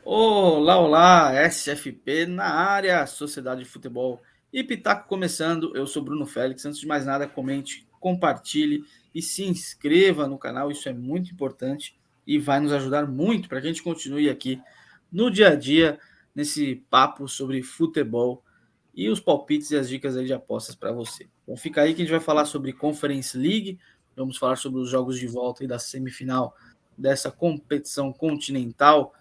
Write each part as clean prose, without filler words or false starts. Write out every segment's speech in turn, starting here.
Olá, olá, SFP na área, Sociedade de Futebol e Pitaco começando. Eu sou Bruno Félix. Antes de mais nada, comente, compartilhe e se inscreva no canal. Isso é muito importante e vai nos ajudar muito para que a gente continue aqui no dia a dia, nesse papo sobre futebol e os palpites e as dicas aí de apostas para você. Então fica aí que a gente vai falar sobre Conference League, vamos falar sobre os jogos de volta e da semifinal dessa competição continental,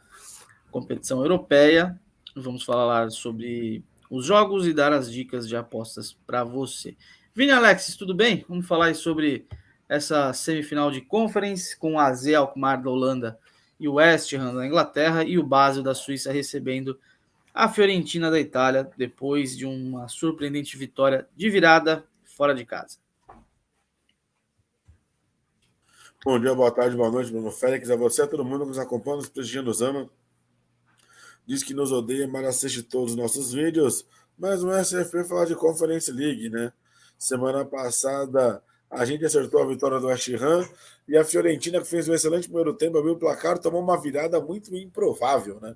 competição europeia. Vamos falar sobre os jogos e dar as dicas de apostas para você. Vini Alexis, tudo bem? Vamos falar aí sobre essa semifinal de Conference com o AZ Alkmaar da Holanda e o West Ham da Inglaterra e o Basel da Suíça recebendo a Fiorentina da Itália depois de uma surpreendente vitória de virada fora de casa. Bom dia, boa tarde, boa noite, Bruno Félix. A você, a todo mundo que nos acompanha, nos prestigia, nos ama. Diz que nos odeia, mas assiste todos os nossos vídeos. Mas o SFP falar de Conference League, né? Semana passada a gente acertou a vitória do West Ham e a Fiorentina, que fez um excelente primeiro tempo, abriu o placar, tomou uma virada muito improvável, né?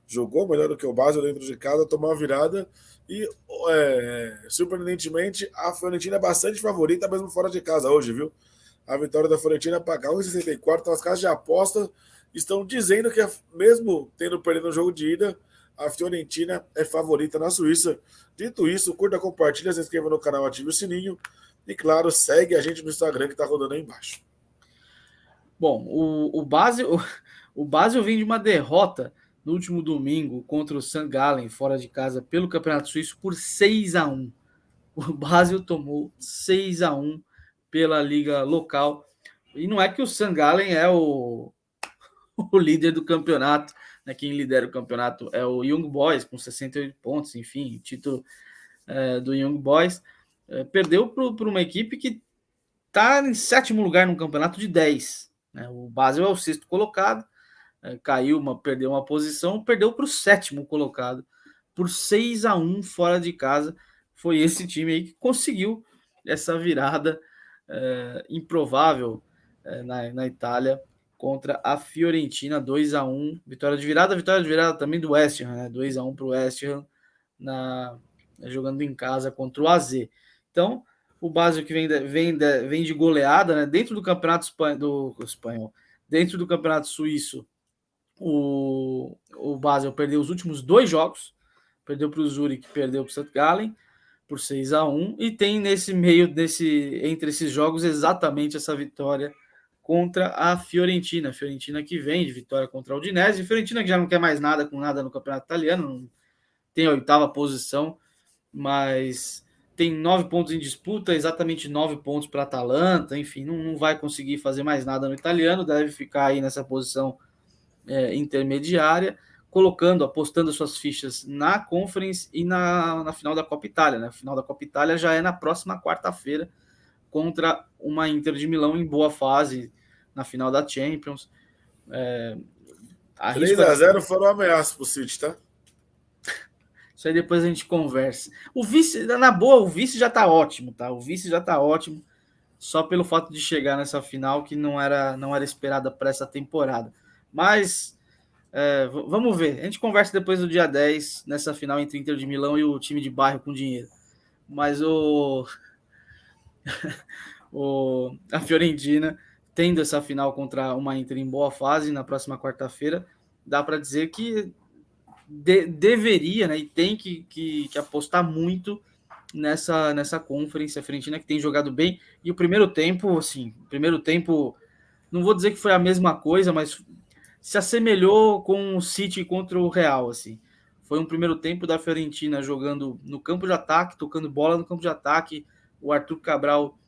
Jogou melhor do que o Basel dentro de casa, tomou uma virada e, surpreendentemente, a Fiorentina é bastante favorita, mesmo fora de casa hoje, viu? A vitória da Fiorentina pagar 1,64. Então as casas de aposta estão dizendo que, mesmo tendo perdido o jogo de ida, a Fiorentina é favorita na Suíça. Dito isso, curta, compartilha, se inscreva no canal, ative o sininho e, claro, segue a gente no Instagram que está rodando aí embaixo. Bom, o Basel vem de uma derrota no último domingo contra o St. Gallen, fora de casa, pelo Campeonato Suíço, por 6-1. O Basel tomou 6-1 pela liga local. E não é que o St. Gallen é o líder do campeonato, né? Quem lidera o campeonato é o Young Boys, com 68 pontos, enfim, o título do Young Boys. Perdeu para uma equipe que está em sétimo lugar no campeonato de 10. Né? O Basel é o sexto colocado, perdeu uma posição, perdeu para o sétimo colocado por 6-1 fora de casa. Foi esse time aí que conseguiu essa virada improvável na Itália contra a Fiorentina, 2-1, vitória de virada também do West Ham, né? 2-1 para o West Ham jogando em casa contra o AZ. Então, o Basel que vem de goleada, né? Dentro do campeonato espanhol, dentro do campeonato suíço, o Basel perdeu os últimos dois jogos, perdeu para o Zurich, perdeu para o St. Gallen por 6-1, e tem nesse meio, entre esses jogos, exatamente essa vitória contra a Fiorentina. A Fiorentina que vem de vitória contra a Udinese, a Fiorentina que já não quer mais nada com nada no campeonato italiano, tem a oitava posição, mas tem 9 pontos em disputa, exatamente 9 pontos para a Atalanta, enfim, não vai conseguir fazer mais nada no italiano, deve ficar aí nessa posição intermediária, apostando suas fichas na Conference e na final da Copa Itália. Né? A final da Copa Itália já é na próxima quarta-feira contra uma Inter de Milão em boa fase na final da Champions. 3-0 foram ameaças pro City, tá? Isso aí depois a gente conversa. O vice, na boa, o vice já tá ótimo, tá? O vice já tá ótimo, só pelo fato de chegar nessa final que não era esperada para essa temporada. Mas vamos ver. A gente conversa depois do dia 10, nessa final entre Inter de Milão e o time de bairro com dinheiro. Mas a Fiorentina, tendo essa final contra uma Inter em boa fase na próxima quarta-feira, dá para dizer que deveria, né, e tem que apostar muito nessa conferência. A Fiorentina que tem jogado bem, e o primeiro tempo, não vou dizer que foi a mesma coisa, mas se assemelhou com o City contra o Real, assim. Foi um primeiro tempo da Fiorentina jogando no campo de ataque, tocando bola no campo de ataque. O Arthur Cabral,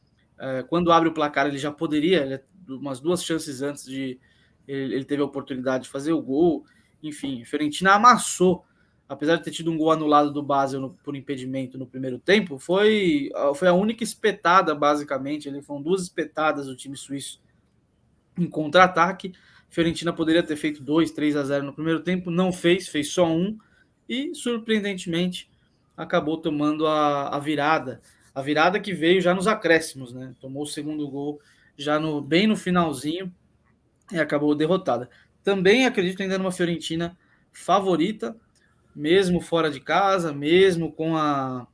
quando abre o placar, ele já poderia, umas duas chances antes de ele teve a oportunidade de fazer o gol. Enfim, a Fiorentina amassou, apesar de ter tido um gol anulado do Basel por impedimento no primeiro tempo, foi a única espetada, basicamente. Foram duas espetadas do time suíço em contra-ataque. Fiorentina poderia ter feito 2-3-0 no primeiro tempo, não fez só um, e surpreendentemente acabou tomando a virada. A virada que veio já nos acréscimos, né? Tomou o segundo gol já bem no finalzinho e acabou derrotada. Também acredito ainda numa Fiorentina favorita, mesmo fora de casa, mesmo com a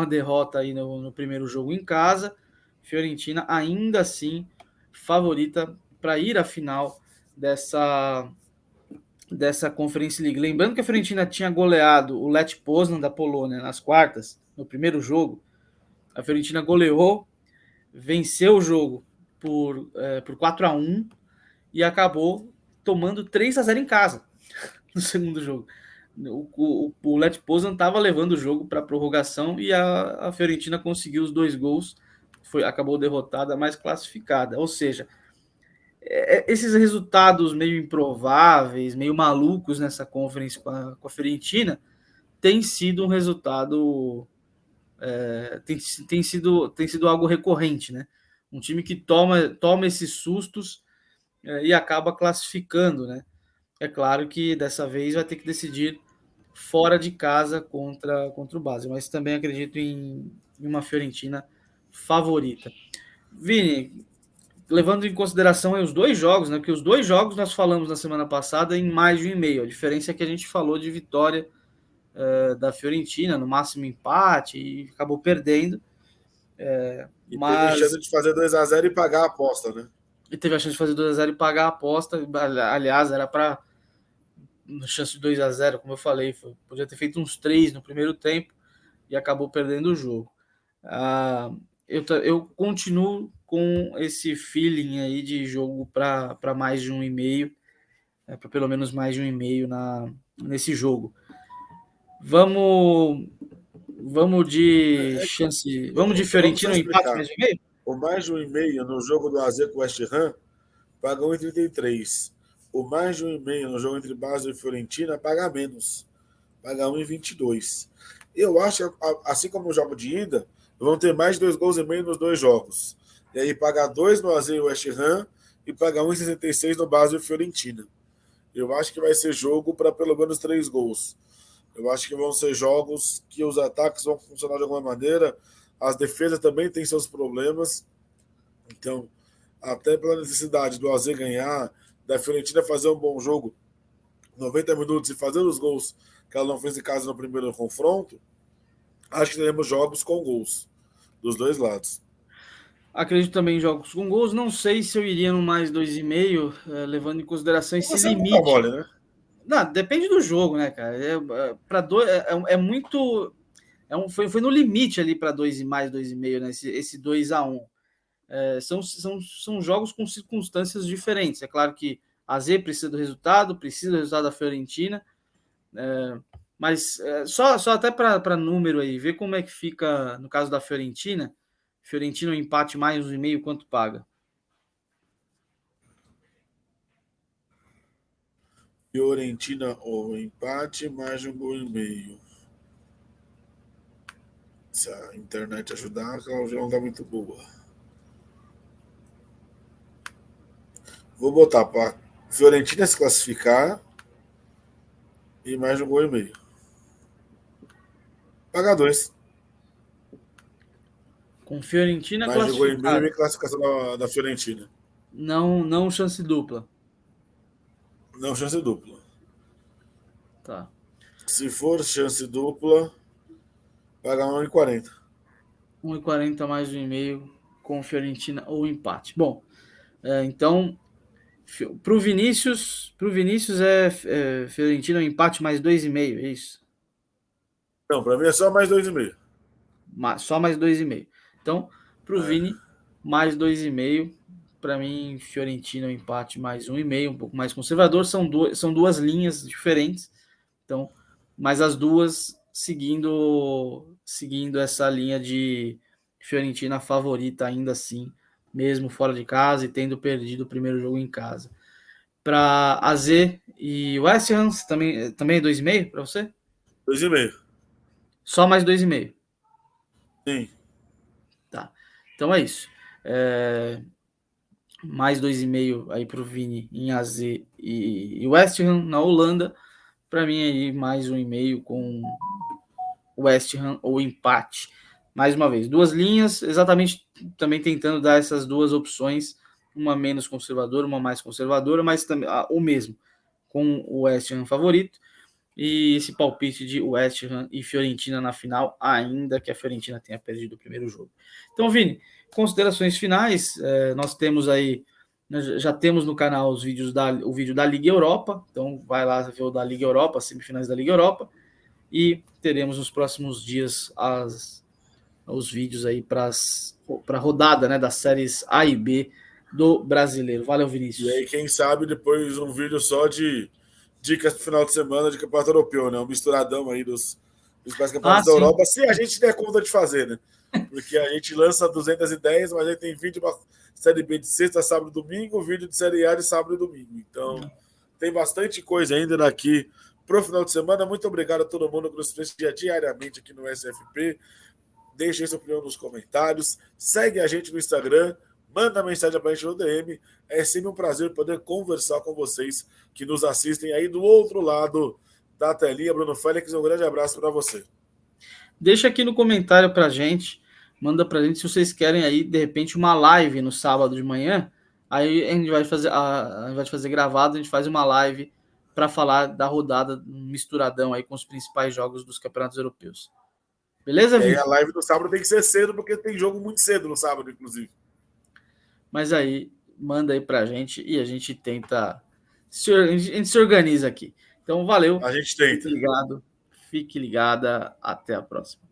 derrota aí no primeiro jogo em casa. Fiorentina ainda assim favorita para ir à final dessa Conference League. Lembrando que a Fiorentina tinha goleado o Lech Poznan da Polônia nas quartas, no primeiro jogo. A Fiorentina goleou, venceu o jogo por 4-1 e acabou tomando 3-0 em casa no segundo jogo. O Lech Poznan estava levando o jogo para prorrogação e a Fiorentina conseguiu os 2 gols, acabou derrotada, mas classificada. Ou seja, esses resultados meio improváveis, meio malucos nessa conference com a Fiorentina, tem sido um resultado, tem sido algo recorrente, né? Um time que toma esses sustos e acaba classificando, né? É claro que dessa vez vai ter que decidir fora de casa contra o Basel, mas também acredito em uma Fiorentina favorita. Vini, levando em consideração os 2 jogos, né? Porque os 2 jogos nós falamos na semana passada em mais de 1,5. A diferença é que a gente falou de vitória da Fiorentina, no máximo empate, e acabou perdendo. E teve chance de fazer 2-0 e pagar a aposta, né? E teve a chance de fazer 2-0 e pagar a aposta. Aliás, era para chance de 2-0, como eu falei, podia ter feito uns 3 no primeiro tempo e acabou perdendo o jogo. Eu continuo com esse feeling aí de jogo para mais de 1,5, para pelo menos mais de 1,5 nesse jogo. Vamos de chance. Vamos de Fiorentina no empate mais de 1,5? O mais de 1,5 no jogo do AZ com o West Ham paga 1,33. O mais de 1,5 no jogo entre Basel e Fiorentina paga menos. Paga 1,22. Eu acho que, assim como o jogo de ida, vão ter mais de 2,5 gols nos 2 jogos. E aí paga 2 no AZ e West Ham e paga 1,66 no Basel e Fiorentina. Eu acho que vai ser jogo para pelo menos 3 gols. Eu acho que vão ser jogos que os ataques vão funcionar de alguma maneira. As defesas também têm seus problemas. Então, até pela necessidade do AZ ganhar, da Fiorentina fazer um bom jogo, 90 minutos e fazer os gols que ela não fez em casa no primeiro confronto, acho que teremos jogos com gols dos 2 lados. Acredito também em jogos com gols. Não sei se eu iria no mais 2,5, levando em consideração esse limite. Mole, né? Não, depende do jogo, né, cara? Muito. Foi no limite ali para 2 e mais 2,5, né? Esse 2-1. São jogos com circunstâncias diferentes. É claro que a Z precisa do resultado da Fiorentina, mas só até para número aí, ver como é que fica no caso da Fiorentina. Fiorentina, um empate mais 1,5, quanto paga? Fiorentina, o empate mais 1,5 gol. Se a internet ajudar, ela já não dá muito boa. Vou botar para Fiorentina se classificar e mais 1,5 gol. Paga 2. Com Fiorentina mais classificada. Mais 1,5 e classificação da Fiorentina. Não chance dupla. Não chance dupla. Tá. Se for chance dupla, paga 1,40. 1,40 mais 1,5 com Fiorentina ou empate. Bom, então pro Vinícius é Fiorentina um empate mais 2,5, é isso? Não, para mim é só mais 2,5. Só mais 2,5. Então, pro Vini, mais 2,5. Para mim, Fiorentina um empate mais 1,5, um pouco mais conservador. São duas linhas diferentes. Então, mas as duas seguindo essa linha de Fiorentina favorita ainda assim, mesmo fora de casa e tendo perdido o primeiro jogo em casa. Para AZ e West Ham também é 2,5 para você? 2,5. Só mais 2,5. Sim. Tá. Então é isso. Mais 2,5 aí para o Vini em AZ e West Ham na Holanda. Para mim aí mais 1,5 com West Ham ou empate. Mais uma vez, duas linhas, exatamente também tentando dar essas duas opções, uma menos conservadora, uma mais conservadora, mas também o mesmo, com o West Ham favorito. e esse palpite de West Ham e Fiorentina na final, ainda que a Fiorentina tenha perdido o primeiro jogo. Então, Vini, considerações finais, nós temos aí, nós já temos no canal o vídeo da Liga Europa, então vai lá ver o da Liga Europa, as semifinais da Liga Europa, e teremos nos próximos dias os vídeos aí para a rodada, né, das séries A e B do Brasileiro. Valeu, E aí, Vinícius. quem sabe, depois um vídeo só de dicas pro final de semana de campeonato europeu, né? Um misturadão aí dos principais Ah, campeonatos da sim. Europa, se a gente der conta de fazer, né? Porque a gente lança 210, mas aí tem vídeo da Série B de sexta, sábado e domingo, vídeo de Série A de sábado e domingo. Então, tem bastante coisa ainda daqui pro final de semana. Muito obrigado a todo mundo que nos prestigia diariamente aqui no SFP. Deixe sua opinião nos comentários. Segue a gente no Instagram. Manda mensagem para a gente no DM. É sempre um prazer poder conversar com vocês que nos assistem aí do outro lado da telinha. Bruno Félix, um grande abraço para você. Deixa aqui no comentário pra gente, manda pra gente se vocês querem aí, de repente, uma live no sábado de manhã. Aí a gente vai fazer, a gente vai fazer gravado, a gente faz uma live para falar da rodada misturadão aí com os principais jogos dos campeonatos europeus. Beleza, E aí Vini? a live do sábado tem que ser cedo, porque tem jogo muito cedo no sábado, inclusive. Mas aí, manda aí pra gente e a gente tenta. A gente se organiza aqui. Então, valeu. A gente Fique tenta. ligado. Fique ligada. Até a próxima.